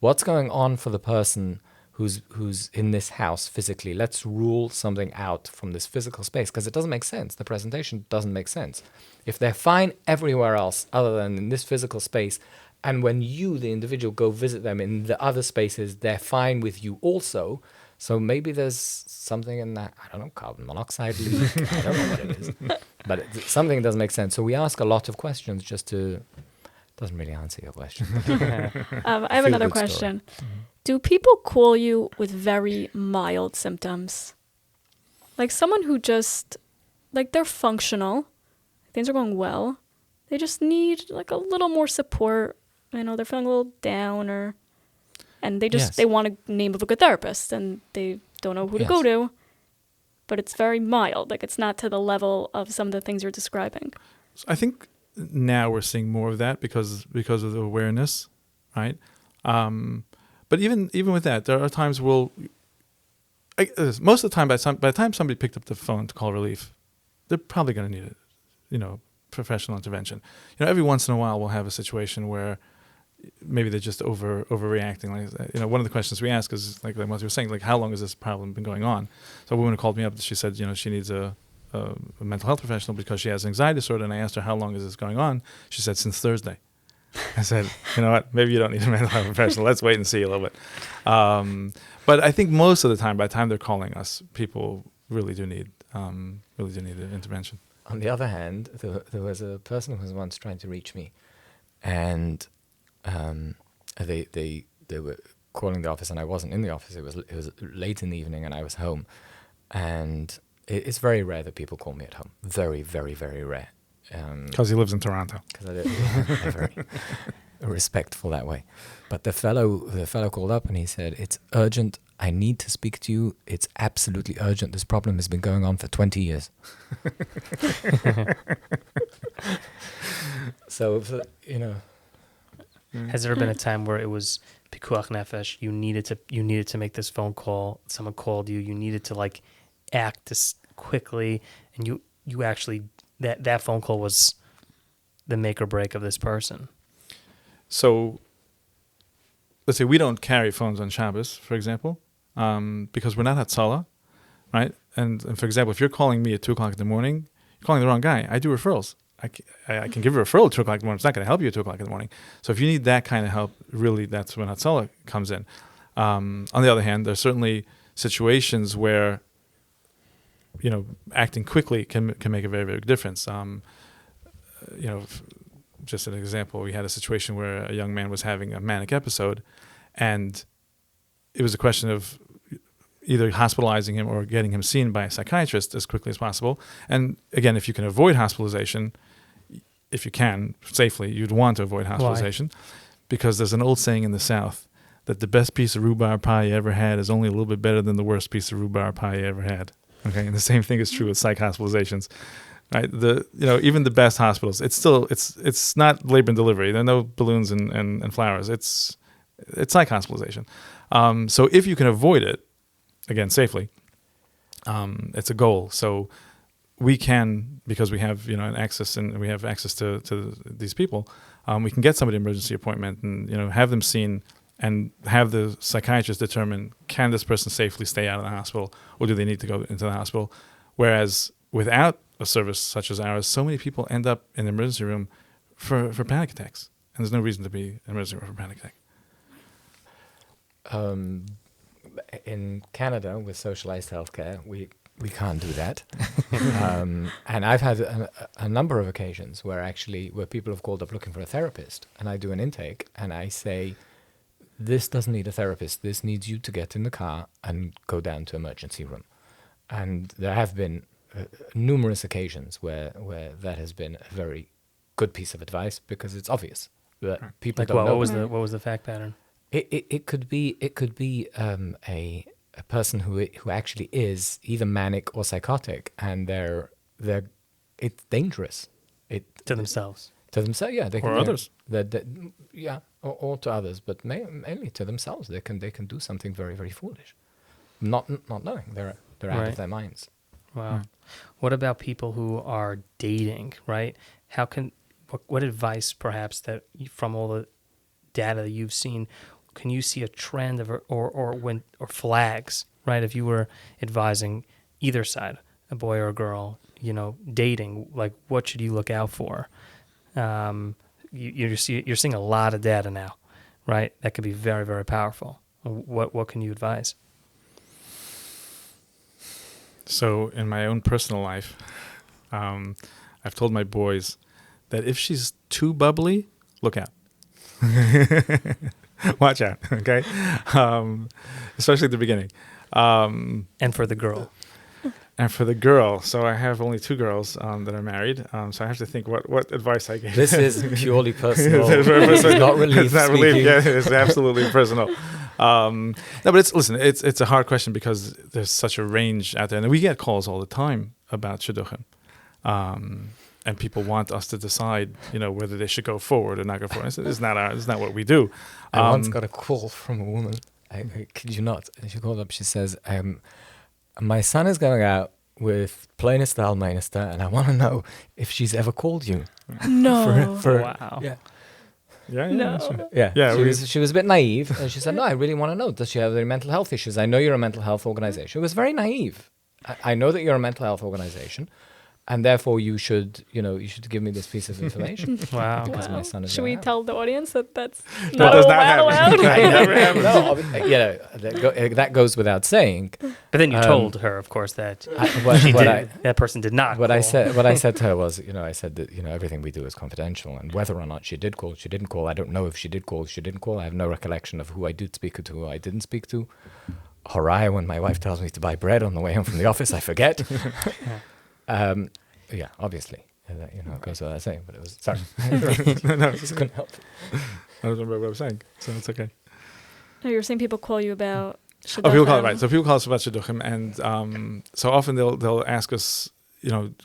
What's going on for the person who's in this house physically? Let's rule something out from this physical space, because it doesn't make sense. The presentation doesn't make sense. If they're fine everywhere else other than in this physical space, and when you, the individual, go visit them in the other spaces, they're fine with you also. So maybe there's something in that, I don't know, carbon monoxide leak. I don't know what it is. But something doesn't make sense. So we ask a lot of questions just to... Doesn't really answer your question. I have another question. Mm-hmm. Do people call you with very mild symptoms? Like someone who just, like they're functional, things are going well, they just need like a little more support. They're feeling a little down, and they just, they want a name of a good therapist, and they don't know who to go to. But it's very mild. Like it's not to the level of some of the things you're describing. So I think now we're seeing more of that because of the awareness, right? But even with that, there are times most of the time, by the time somebody picked up the phone to call relief, they're probably going to need professional intervention. Every once in a while we'll have a situation where maybe they're just overreacting. Like, you know, one of the questions we ask is like what you were saying, like how long has this problem been going on? So a woman called me up. She said, you know, she needs a mental health professional because she has an anxiety disorder. And I asked her, how long is this going on? She said, since Thursday. I said, you know what, maybe you don't need a mental health professional. Let's wait and see a little bit. But I think most of the time, by the time they're calling us, people really do need an intervention. On the other hand, there was a person who was once trying to reach me, and they were calling the office, and I wasn't in the office. It was late in the evening, and I was home. And it's very rare that people call me at home. Very, very, very rare. Because he lives in Toronto. Because I'm very respectful that way. But the fellow called up and he said, "It's urgent. I need to speak to you. It's absolutely urgent. This problem has been going on for 20 years." So, you know. Has there been a time where it was pikuach nefesh? You needed to make this phone call. Someone called you. You needed to like act this quickly, and you actually that phone call was the make or break of this person. So, let's say we don't carry phones on Shabbos, for example, because we're not Hatzalah, right? And for example, if you're calling me at 2 o'clock in the morning, you're calling the wrong guy. I do referrals. I can give a referral at 2 o'clock in the morning. It's not going to help you at 2 o'clock in the morning. So if you need that kind of help, really, that's when Hatzalah comes in. On the other hand, there's certainly situations where, you know, acting quickly can make a very, very big difference. You know, just an example, we had a situation where a young man was having a manic episode, and it was a question of either hospitalizing him or getting him seen by a psychiatrist as quickly as possible. And again, if you can avoid hospitalization, if you can safely, you'd want to avoid hospitalization. Why? Because there's an old saying in the South that the best piece of rhubarb pie you ever had is only a little bit better than the worst piece of rhubarb pie you ever had. Okay, and the same thing is true with psych hospitalizations. Right, even the best hospitals, it's not labor and delivery. There are no balloons and flowers. It's psych hospitalization. So if you can avoid it, again safely, it's a goal. So we can, because we have access to these people, we can get somebody an emergency appointment and have them seen and have the psychiatrist determine, can this person safely stay out of the hospital or do they need to go into the hospital? Whereas without a service such as ours, so many people end up in the emergency room for panic attacks. And there's no reason to be in the emergency room for a panic attack. In Canada, with socialized healthcare, we can't do that. And I've had a number of occasions where people have called up looking for a therapist, and I do an intake, and I say, this doesn't need a therapist. This needs you to get in the car and go down to emergency room. And there have been numerous occasions where that has been a very good piece of advice, because it's obvious that people don't know. What was the fact pattern? It could be a person who actually is either manic or psychotic, and it's dangerous. To themselves. To themselves, yeah. Or others. Or to others, but mainly to themselves. They can do something very, very foolish, not knowing they're out of their minds. Wow. What about people who are dating, right? What advice, perhaps, that from all the data that you've seen, can you see a trend of or flags, right? If you were advising either side, a boy or a girl, dating, like what should you look out for? You're seeing a lot of data now, right? That could be very, very powerful. What can you advise? So in my own personal life, I've told my boys that if she's too bubbly, look out. Watch out, okay? Especially at the beginning. And for the girl. And for the girl, so I have only 2 girls that are married. So I have to think what advice I gave. This is purely personal. It's not relief. It's not relief. Yeah, it's absolutely personal. No, but it's a hard question because there's such a range out there, and we get calls all the time about shidduchim, and people want us to decide, whether they should go forward or not go forward. It's not what we do. I once got a call from a woman. I kid you not. She called up. She says, my son is going out with Plainester Almainester, and I want to know if she's ever called you. No. Wow. Yeah. Yeah, No. sure. Yeah, Yeah, she was a bit naive, and she said, "No, I really want to know. Does she have any mental health issues? I know you're a mental health organization." It was very naive. I know that you're a mental health organization, and therefore you should give me this piece of information. Wow. Because my son is Should we very out. tell the audience that that's That not does not allowed? happen. Never happens. No, that goes without saying. But then you told her, of course, that that person did not. What I call. said to her was, I said that everything we do is confidential, and whether or not she did call, she didn't call. I don't know if she did call, she didn't call. I have no recollection of who I did speak to, who I didn't speak to. Horaya, when my wife tells me to buy bread on the way home from the office, I forget. Yeah, obviously, it goes without saying. But it was sorry, No, just couldn't help. I don't remember what I was saying, so it's okay. No, you're saying people call you about. Oh, people call it right. So people call us about shidduchim, and so often they'll ask us,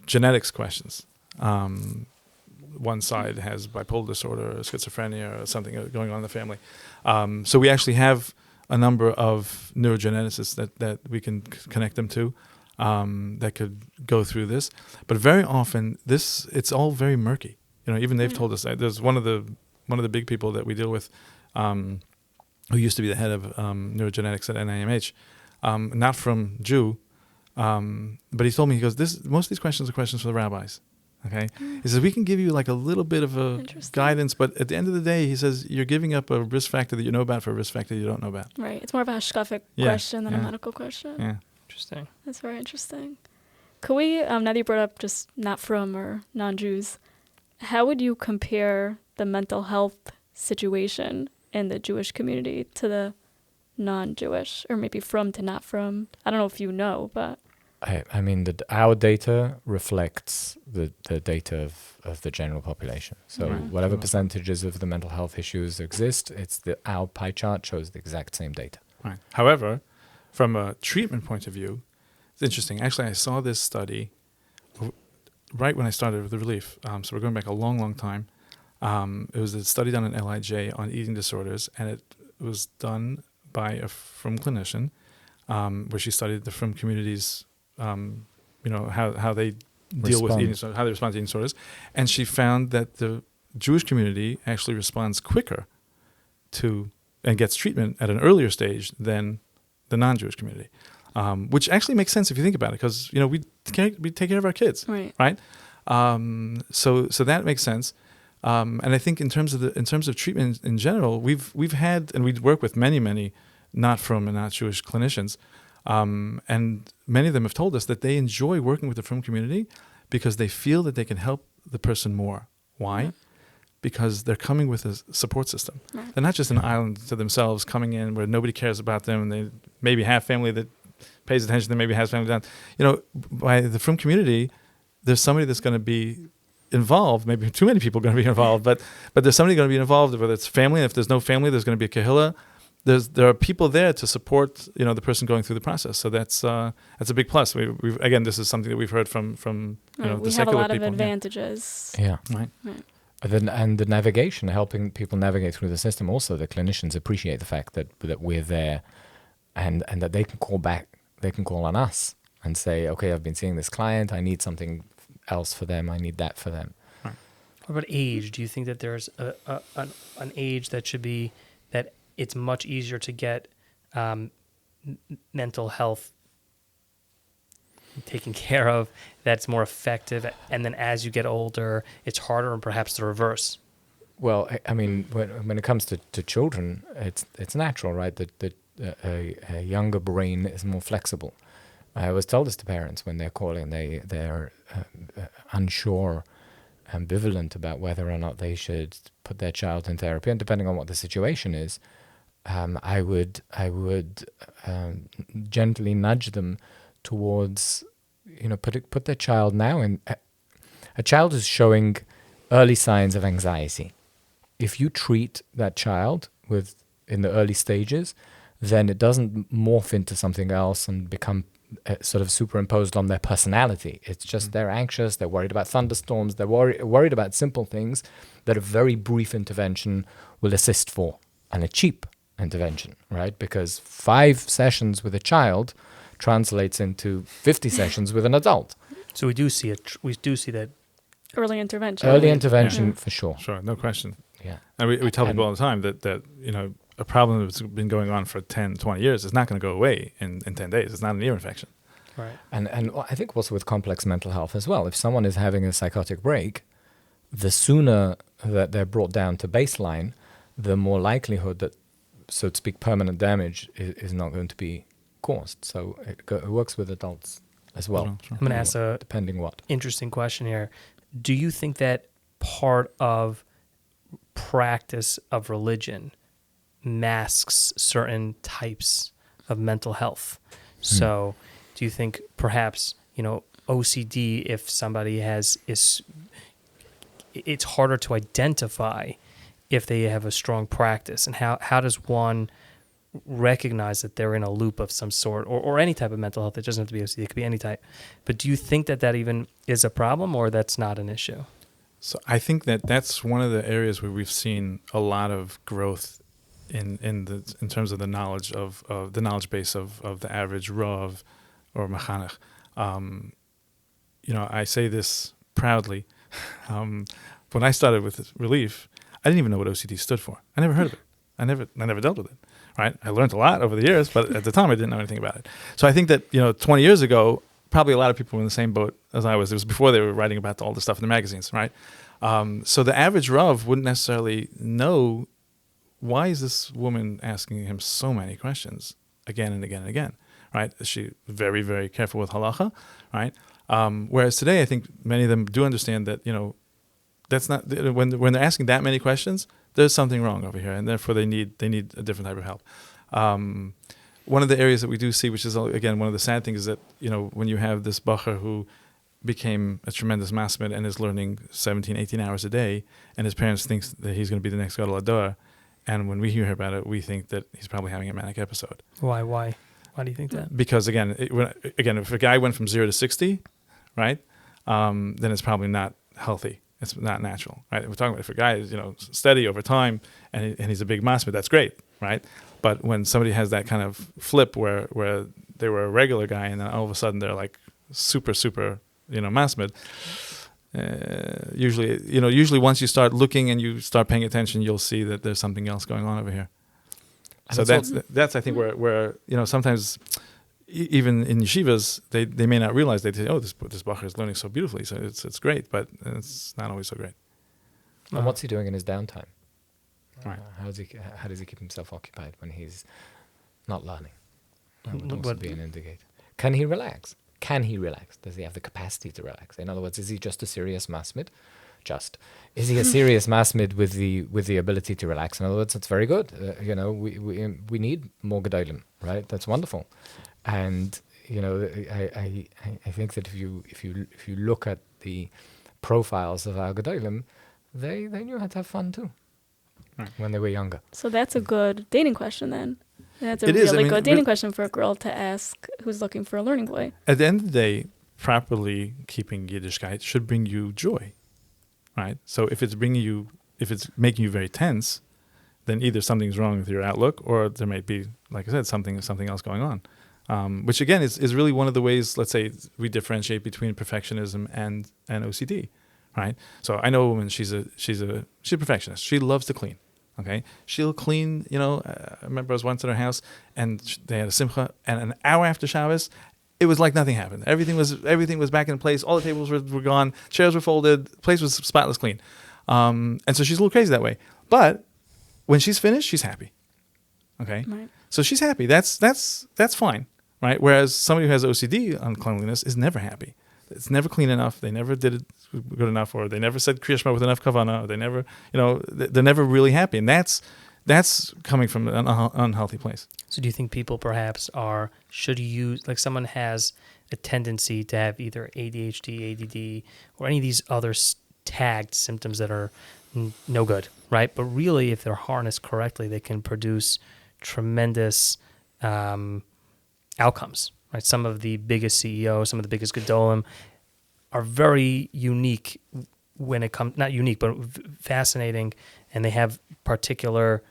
genetics questions. One side has bipolar disorder, or schizophrenia, or something going on in the family. So we actually have a number of neurogeneticists that we can connect them to, that could go through this. But very often, it's all very murky. Even they've told us that. There's one of the big people that we deal with, who used to be the head of neurogenetics at NIMH, not from Jew, but he told me, he goes, most of these questions are questions for the rabbis. Okay, he says we can give you like a little bit of a guidance, but at the end of the day, he says you're giving up a risk factor that you know about for a risk factor you don't know about. Right. It's more of a hashkafic question than a medical question. Yeah. Interesting. That's very interesting. Could we, now that you brought up just not from or non-Jews, how would you compare the mental health situation in the Jewish community to the non-Jewish, or maybe from to not from? I don't know if you know, but... I mean, our data reflects the data of the general population. So whatever percentages of the mental health issues exist, our pie chart shows the exact same data. Right. However, from a treatment point of view, it's interesting. Actually, I saw this study right when I started with the relief. So we're going back a long, long time. It was a study done at LIJ on eating disorders, and it was done by a frum clinician, where she studied the frum communities. How they deal with eating disorders, how they respond to eating disorders, and she found that the Jewish community actually responds quicker to and gets treatment at an earlier stage than the non-Jewish community, which actually makes sense if you think about it, because we take care of our kids, right? So that makes sense, and I think in terms of treatment in general, we've had, and we work with many not from and not Jewish clinicians. And many of them have told us that they enjoy working with the frum community because they feel that they can help the person more. Why? Yeah. Because they're coming with a support system. Right. They're not just an island to themselves coming in where nobody cares about them, and they maybe have family that pays attention, they maybe has family down. By the frum community, there's somebody that's going to be involved. Maybe too many people are going to be involved, but there's somebody going to be involved, whether it's family, and if there's no family, there's going to be a kehillah. There are people there to support the person going through the process, so that's a big plus. We've again, this is something that we've heard from the secular people. We have a lot of advantages. Yeah. Right. And the navigation, helping people navigate through the system. Also, the clinicians appreciate the fact that we're there, and that they can call back. They can call on us and say, "Okay, I've been seeing this client. I need something else for them. I need that for them." Right. What about age? Do you think that there's an age that should be that it's much easier to get mental health taken care of, that's more effective, and then as you get older, it's harder, and perhaps the reverse? Well, I mean, when it comes to children, it's natural, right? That a younger brain is more flexible. I always tell this to parents when they're calling, they're unsure, ambivalent about whether or not they should put their child in therapy, and depending on what the situation is, I would gently nudge them towards, put their child now in. A child is showing early signs of anxiety. If you treat that child in the early stages, then it doesn't morph into something else and become sort of superimposed on their personality. It's just they're anxious, they're worried about thunderstorms, they're worried about simple things that a very brief intervention will assist for, and a cheap intervention, right? Because 5 sessions with a child translates into 50 sessions with an adult. So we do see that early intervention. Early intervention, for sure. Sure, no question. Yeah. And we tell And- people all the time that a problem that's been going on for 10, 20 years is not going to go away in 10 days. It's not an ear infection. Right. And I think also with complex mental health as well, if someone is having a psychotic break, the sooner that they're brought down to baseline, the more likelihood that, so to speak, permanent damage is not going to be caused. So it works with adults as well. Sure. I'm going to ask a Depending what. interesting question here. Do you think that part of practice of religion masks certain types of mental health? So do you think perhaps, OCD, if somebody it's harder to identify if they have a strong practice, and how does one recognize that they're in a loop of some sort, or any type of mental health? It doesn't have to be OCD, it could be any type. But do you think that even is a problem, or that's not an issue? So I think that's one of the areas where we've seen a lot of growth in terms of the knowledge of the knowledge base of the average Rav or Mechanech. I say this proudly. When I started with Relief, I didn't even know what OCD stood for. I never heard of it. I never dealt with it. Right? I learned a lot over the years, but at the time I didn't know anything about it. So I think that 20 years ago, probably a lot of people were in the same boat as I was. It was before they were writing about all this stuff in the magazines, right? So the average Rav wouldn't necessarily know, why is this woman asking him so many questions again and again and again, right? Is she very, very careful with halacha, right? Whereas today, I think many of them do understand that, that's not, when they're asking that many questions, there's something wrong over here, and therefore they need a different type of help. One of the areas that we do see, which is, again, one of the sad things, is that, when you have this bacher who became a tremendous masmid and is learning 17, 18 hours a day, and his parents think that he's going to be the next Gadol Hador, and when we hear about it, we think that he's probably having a manic episode. Why do you think that? Because, again, if a guy went from 0 to 60, right, then it's probably not healthy. It's not natural, right? We're talking about if a guy is, steady over time and he's a big masmid, that's great, right? But when somebody has that kind of flip where they were a regular guy and then all of a sudden they're like super, masmid, usually once you start looking and you start paying attention, you'll see that there's something else going on over here. And So that's I think where sometimes even in yeshivas, they may not realize. They say, "Oh, this bacher is learning so beautifully, so it's great," but it's not always so great. And what's he doing in his downtime? Right. How does he keep himself occupied when he's not learning? That would also be an indicator. Can he relax? Does he have the capacity to relax? In other words, is he just a serious masmid? Is he a serious masmid with the ability to relax? In other words, that's very good. We need more gedolim, right? That's wonderful. And I think that if you look at the profiles of our gedolim, they knew how to have fun too, Right. when they were younger. So that's a good dating question then. That's a It is. really I mean, good dating question for a girl to ask who's looking for a learning boy. At the end of the day, properly keeping Yiddishkeit should bring you joy, right? So if it's making you very tense, then either something's wrong with your outlook, or there might be, like I said, something else going on. Which again is really one of the ways, let's say, we differentiate between perfectionism and OCD, right? So I know a woman, she's a perfectionist. She loves to clean. Okay, she'll clean. I remember I was once at her house and they had a simcha, and an hour after Shabbos, it was like nothing happened. Everything was back in place. All the tables were gone. Chairs were folded. The place was spotless clean. And so she's a little crazy that way. But when she's finished, she's happy. Okay, Right. so she's happy. That's fine, right? Whereas somebody who has OCD on cleanliness is never happy. It's never clean enough. They never did it good enough, or they never said Kriya Shema with enough kavana, or they never, they're never really happy. And that's coming from an unhealthy place. So do you think people perhaps should use, like someone has a tendency to have either ADHD, ADD, or any of these other tagged symptoms that are no good, right? But really, if they're harnessed correctly, they can produce tremendous outcomes, right? Some of the biggest CEOs, some of the biggest Gedolim are very unique when it comes, not unique, but fascinating, and they have particular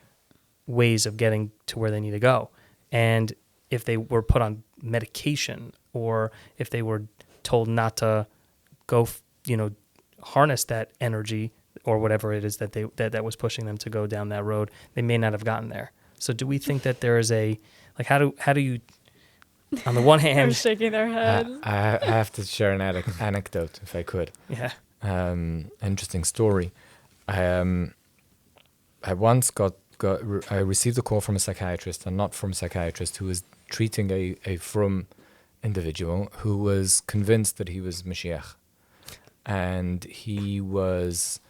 ways of getting to where they need to go. And if they were put on medication, or if they were told not to go, harness that energy or whatever it is that that was pushing them to go down that road, they may not have gotten there. So do we think that there is a, like, how do you, on the one They're hand, shaking their heads. I have to share an anecdote, if I could. yeah, Interesting story. I once I received a call from a psychiatrist, and not from a psychiatrist, who was treating a frum individual who was convinced that he was Mashiach. And he was,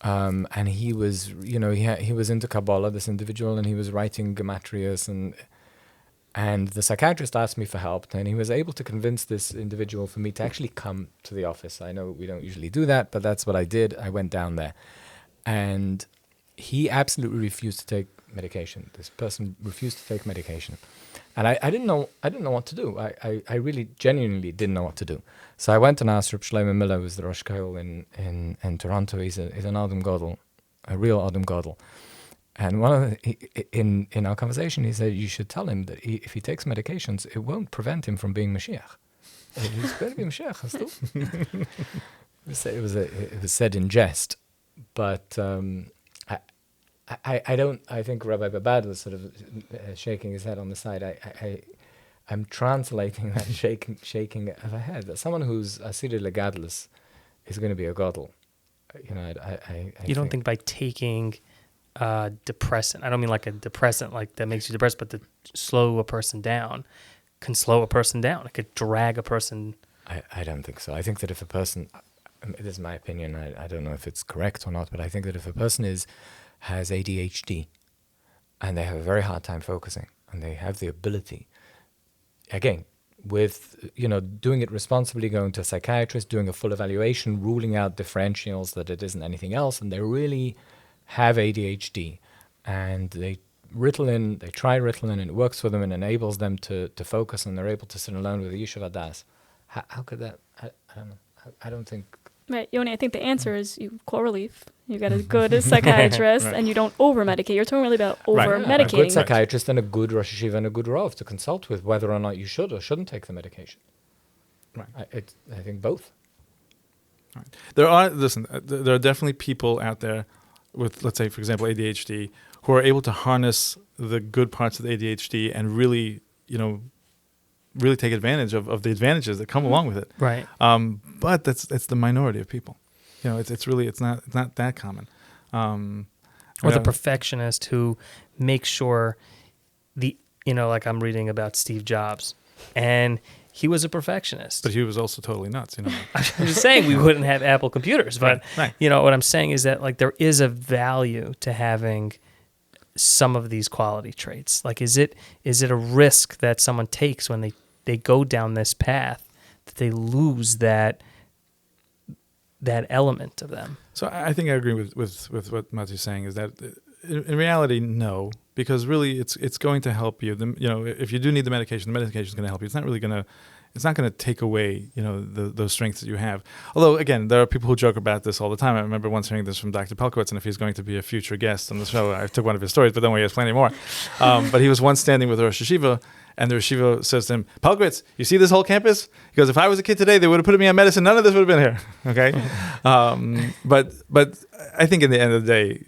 he was into Kabbalah, this individual, and he was writing gematrias, and the psychiatrist asked me for help, and he was able to convince this individual for me to actually come to the office. I know we don't usually do that, but that's what I did. I went down there, and he absolutely refused to take medication. This person refused to take medication. And I didn't know what to do. I really genuinely didn't know what to do. So I went and asked Reb Shlomo Miller, who's the Rosh Koil in Toronto. He's an Adam Gadol, a real Adam Gadol. And in our conversation, he said, you should tell him that if he takes medications, it won't prevent him from being Mashiach. He's going to be Mashiach, still. It was said in jest, but I think Rabbi Babad was sort of shaking his head on the side. I'm translating that shaking of a head. That someone who's Asiri Legadlus is going to be a Gadol. you don't think by taking depressant, I don't mean like a depressant like that makes you depressed, but to slow a person down can slow a person down. It could drag a person. I don't think so. I think that if a person, this is my opinion, I don't know if it's correct or not, but I think that if a person has ADHD and they have a very hard time focusing and they have the ability, again, with, doing it responsibly, going to a psychiatrist, doing a full evaluation, ruling out differentials that it isn't anything else, and they really have ADHD, and they try Ritalin, and it works for them and enables them to focus, and they're able to sit alone with a Yishuv Adas. How could that, I don't know. I don't think. Right, Yoni, I think the answer is you call relief. You get a good psychiatrist, Right. and you don't over-medicate. You're talking really about Right. over-medicating. A good psychiatrist and a good Rosh Hashiva and a good Rav to consult with whether or not you should or shouldn't take the medication. Right. I think both. Right. There are definitely people out there with, let's say, for example, ADHD, who are able to harness the good parts of the ADHD and really take advantage of the advantages that come along with it. Right. But that's the minority of people. It's not that common. Or the perfectionist who makes sure like I'm reading about Steve Jobs, and he was a perfectionist. But he was also totally nuts. I'm just saying we wouldn't have Apple computers, but Right. What I'm saying is that like there is a value to having some of these quality traits. Like, is it a risk that someone takes when they go down this path that they lose that element of them? So I think I agree with what Matthew's saying, is that in reality, no, because really it's going to help you. If you do need the medication is going to help you. It's not going to take away, those strengths that you have. Although, again, there are people who joke about this all the time. I remember once hearing this from Dr. Pelkowitz, and if he's going to be a future guest on the show, I took one of his stories, but don't worry, he has plenty more. But he was once standing with a Rosh Hashiva, and the Rosh Hashiva says to him, Pelkowitz, you see this whole campus? He goes, if I was a kid today, they would have put me on medicine. None of this would have been here. Okay? But I think in the end of the day,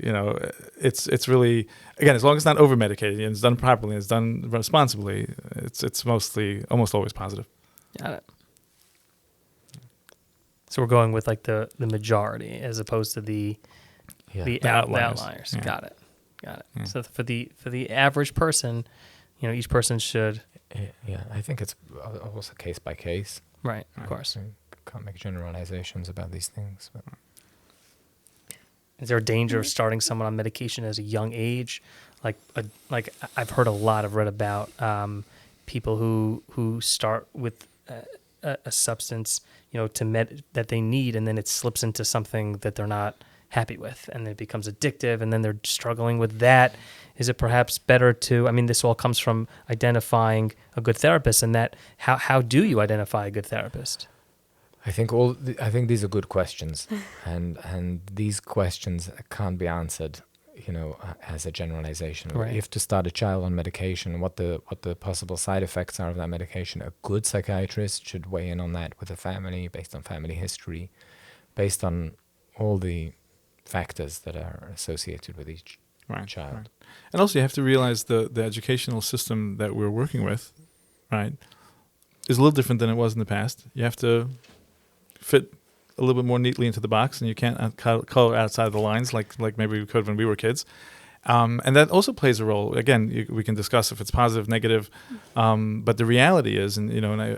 it's really, again, as long as it's not over-medicated and it's done properly and it's done responsibly, it's mostly almost always positive. Got it. So we're going with like the majority as opposed to the outliers. outliers. Yeah. Got it. Yeah. So for the average person, each person should. Yeah, I think it's also case by case. Right, of course. You can't make generalizations about these things. But. Is there a danger of starting someone on medication at a young age? Like I've read about people who start with a substance, that they need, and then it slips into something that they're not happy with, and it becomes addictive, and then they're struggling with that. Is it perhaps better to? I mean, this all comes from identifying a good therapist, and that how do you identify a good therapist? I think these are good questions, and these questions can't be answered, as a generalization. Right. If to start a child on medication, what the possible side effects are of that medication, a good psychiatrist should weigh in on that with the family, based on family history, based on all the factors that are associated with each child. Right. And also you have to realize the educational system that we're working with, right, is a little different than it was in the past. You have to fit a little bit more neatly into the box, and you can't color outside the lines like maybe we could when we were kids. And that also plays a role. Again, we can discuss if it's positive, negative, but the reality is, and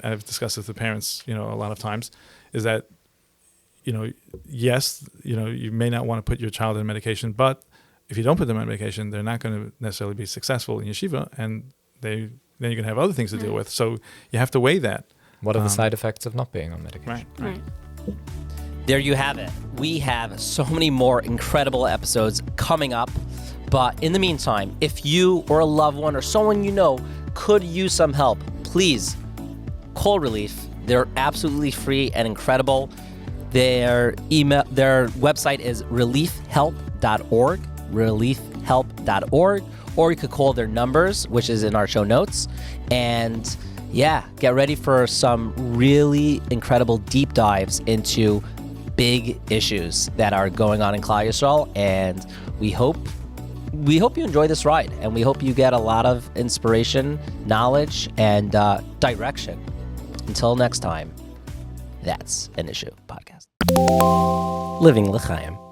I've discussed this with parents, a lot of times, is that, yes, you may not want to put your child on medication, but if you don't put them on medication, they're not going to necessarily be successful in yeshiva, and then you're going to have other things to deal with. So you have to weigh that. What are the side effects of not being on medication? Right. There you have it. We have so many more incredible episodes coming up. But in the meantime, if you or a loved one or someone you know could use some help, please call Relief. They're absolutely free and incredible. Their website is reliefhelp.org, reliefhelp.org, or you could call their numbers, which is in our show notes. And yeah, get ready for some really incredible deep dives into big issues that are going on in Klal Yisrael, and we hope you enjoy this ride, and we hope you get a lot of inspiration, knowledge, and direction. Until next time, that's an Issue Podcast. Living L'chaim.